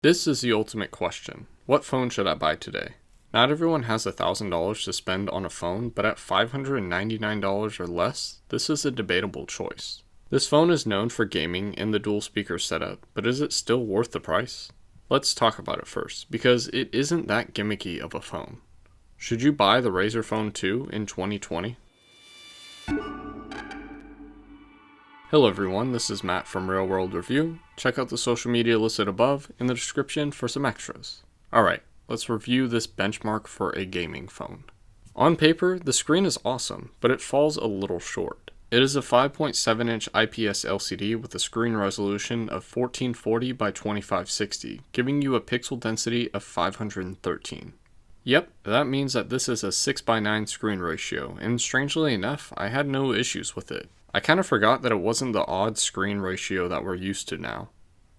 This is the ultimate question. What phone should I buy today? Not everyone has $1,000 to spend on a phone, but at $599 or less, this is a debatable choice. This phone is known for gaming and the dual speaker setup, but is it still worth the price? Let's talk about it first, because it isn't that gimmicky of a phone. Should you buy the Razer Phone 2 in 2020? Hello everyone, this is Matt from Real World Review. Check out the social media listed above in the description for some extras. Alright, let's review this benchmark for a gaming phone. On paper, the screen is awesome, but it falls a little short. It is a 5.7-inch IPS LCD with a screen resolution of 1440 by 2560, giving you a pixel density of 513. Yep, that means that this is a 6:9 screen ratio, and strangely enough, I had no issues with it. I kind of forgot that it wasn't the odd screen ratio that we're used to now.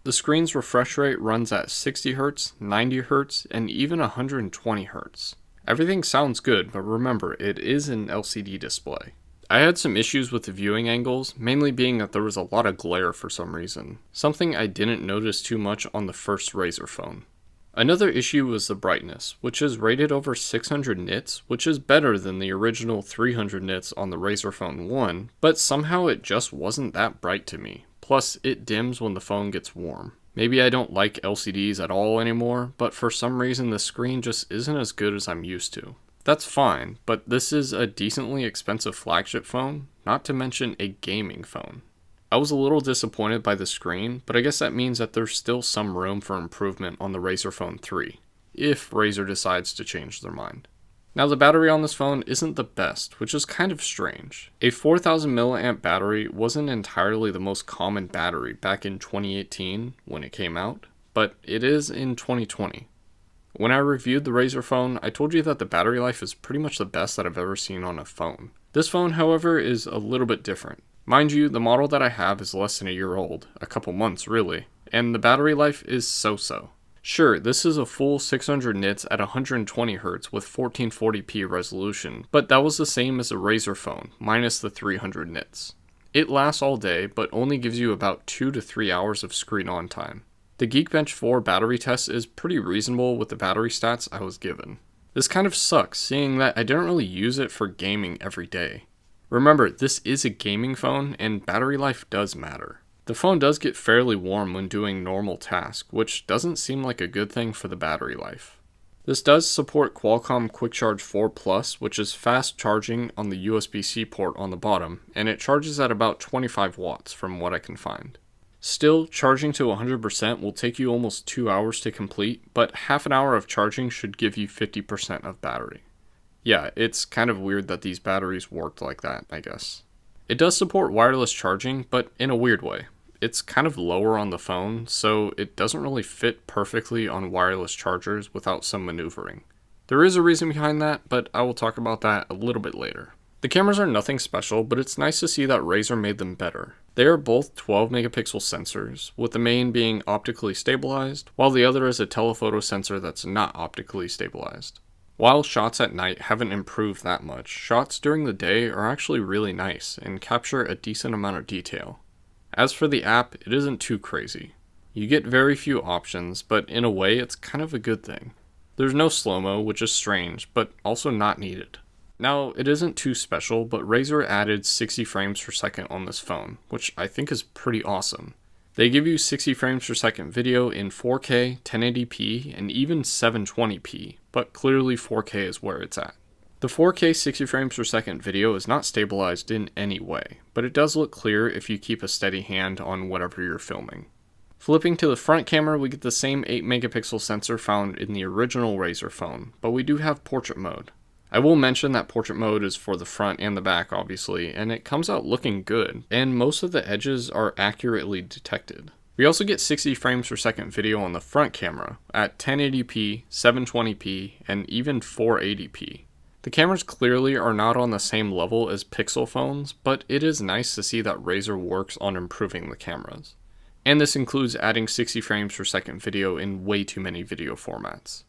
The screen's refresh rate runs at 60Hz, 90Hz, and even 120Hz. Everything sounds good, but remember, it is an LCD display. I had some issues with the viewing angles, mainly being that there was a lot of glare for some reason, something I didn't notice too much on the first Razer phone. Another issue was the brightness, which is rated over 600 nits, which is better than the original 300 nits on the Razer Phone 1, but somehow it just wasn't that bright to me. Plus, it dims when the phone gets warm. Maybe I don't like LCDs at all anymore, but for some reason the screen just isn't as good as I'm used to. That's fine, but this is a decently expensive flagship phone, not to mention a gaming phone. I was a little disappointed by the screen, but I guess that means that there's still some room for improvement on the Razer Phone 3, if Razer decides to change their mind. Now the battery on this phone isn't the best, which is kind of strange. A 4000 mAh battery wasn't entirely the most common battery back in 2018 when it came out, but it is in 2020. When I reviewed the Razer phone, I told you that the battery life is pretty much the best that I've ever seen on a phone. This phone, however, is a little bit different. Mind you, the model that I have is less than a year old, a couple months really, and the battery life is so-so. Sure, this is a full 600 nits at 120Hz with 1440p resolution, but that was the same as a Razer phone, minus the 300 nits. It lasts all day, but only gives you about 2 to 3 hours of screen on time. The Geekbench 4 battery test is pretty reasonable with the battery stats I was given. This kind of sucks, seeing that I didn't really use it for gaming every day. Remember, this is a gaming phone, and battery life does matter. The phone does get fairly warm when doing normal tasks, which doesn't seem like a good thing for the battery life. This does support Qualcomm Quick Charge 4 Plus, which is fast charging on the USB-C port on the bottom, and it charges at about 25 watts from what I can find. Still, charging to 100% will take you almost 2 hours to complete, but half an hour of charging should give you 50% of battery. Yeah, it's kind of weird that these batteries worked like that, I guess. It does support wireless charging, but in a weird way. It's kind of lower on the phone, so it doesn't really fit perfectly on wireless chargers without some maneuvering. There is a reason behind that, but I will talk about that a little bit later. The cameras are nothing special, but it's nice to see that Razer made them better. They are both 12 megapixel sensors, with the main being optically stabilized, while the other is a telephoto sensor that's not optically stabilized. While shots at night haven't improved that much, shots during the day are actually really nice and capture a decent amount of detail. As for the app, it isn't too crazy. You get very few options, but in a way it's kind of a good thing. There's no slow-mo, which is strange, but also not needed. Now, it isn't too special, but Razer added 60 frames per second on this phone, which I think is pretty awesome. They give you 60 frames per second video in 4K, 1080p, and even 720p, but clearly 4K is where it's at. The 4K 60 frames per second video is not stabilized in any way, but it does look clear if you keep a steady hand on whatever you're filming. Flipping to the front camera, we get the same 8 megapixel sensor found in the original Razer phone, but we do have portrait mode. I will mention that portrait mode is for the front and the back obviously, and it comes out looking good, and most of the edges are accurately detected. We also get 60 frames per second video on the front camera at 1080p, 720p, and even 480p. The cameras clearly are not on the same level as Pixel phones, but it is nice to see that Razer works on improving the cameras. And this includes adding 60 frames per second video in way too many video formats.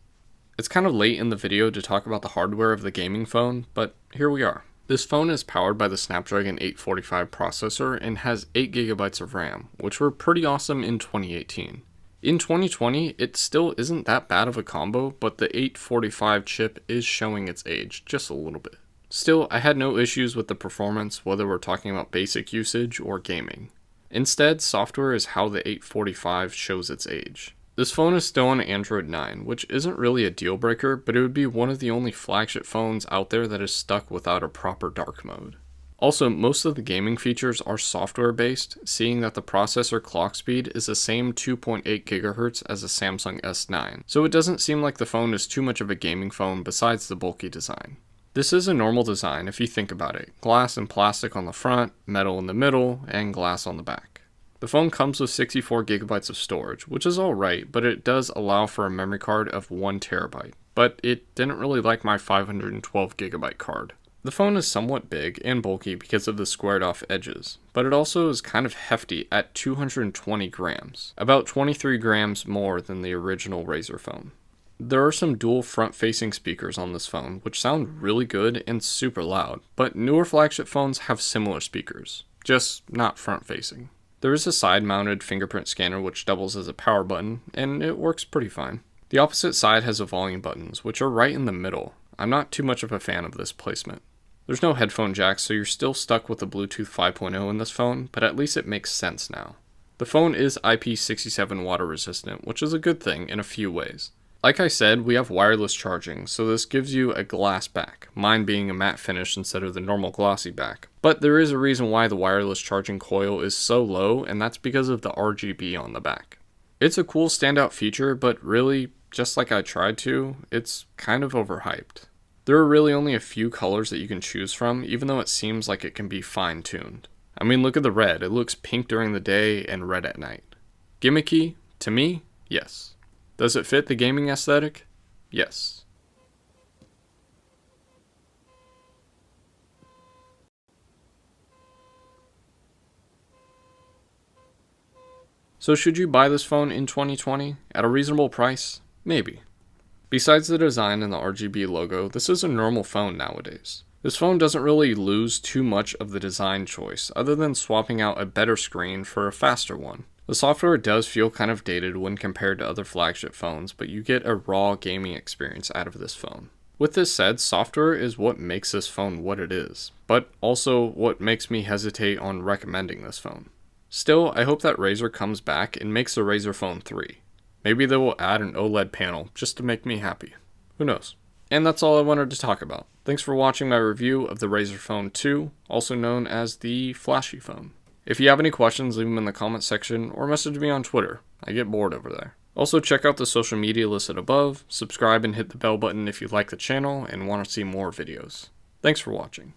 It's kind of late in the video to talk about the hardware of the gaming phone, but here we are. This phone is powered by the Snapdragon 845 processor and has 8GB of RAM, which were pretty awesome in 2018. In 2020, it still isn't that bad of a combo, but the 845 chip is showing its age just a little bit. Still, I had no issues with the performance, whether we're talking about basic usage or gaming. Instead, software is how the 845 shows its age. This phone is still on Android 9, which isn't really a deal breaker, but it would be one of the only flagship phones out there that is stuck without a proper dark mode. Also, most of the gaming features are software based, seeing that the processor clock speed is the same 2.8 GHz as a Samsung S9, so it doesn't seem like the phone is too much of a gaming phone besides the bulky design. This is a normal design if you think about it. Glass and plastic on the front, metal in the middle, and glass on the back. The phone comes with 64 GB of storage, which is alright, but it does allow for a memory card of 1 TB. But it didn't really like my 512 GB card. The phone is somewhat big and bulky because of the squared off edges, but it also is kind of hefty at 220 grams, about 23 grams more than the original Razer phone. There are some dual front-facing speakers on this phone, which sound really good and super loud, but newer flagship phones have similar speakers, just not front-facing. There is a side-mounted fingerprint scanner which doubles as a power button, and it works pretty fine. The opposite side has the volume buttons, which are right in the middle. I'm not too much of a fan of this placement. There's no headphone jack, so you're still stuck with the Bluetooth 5.0 in this phone, but at least it makes sense now. The phone is IP67 water resistant, which is a good thing in a few ways. Like I said, we have wireless charging, so this gives you a glass back, mine being a matte finish instead of the normal glossy back. But there is a reason why the wireless charging coil is so low, and that's because of the RGB on the back. It's a cool standout feature, but really, just like I tried to, it's kind of overhyped. There are really only a few colors that you can choose from, even though it seems like it can be fine-tuned. I mean, look at the red, it looks pink during the day and red at night. Gimmicky? To me, yes. Does it fit the gaming aesthetic? Yes. So should you buy this phone in 2020 at a reasonable price? Maybe. Besides the design and the RGB logo, this is a normal phone nowadays. This phone doesn't really lose too much of the design choice, other than swapping out a better screen for a faster one. The software does feel kind of dated when compared to other flagship phones, but you get a raw gaming experience out of this phone. With this said, software is what makes this phone what it is, but also what makes me hesitate on recommending this phone. Still, I hope that Razer comes back and makes the Razer Phone 3. Maybe they will add an OLED panel just to make me happy. Who knows? And that's all I wanted to talk about. Thanks for watching my review of the Razer Phone 2, also known as the flashy phone. If you have any questions, leave them in the comments section or message me on Twitter. I get bored over there. Also, check out the social media listed above, subscribe and hit the bell button if you like the channel and want to see more videos. Thanks for watching.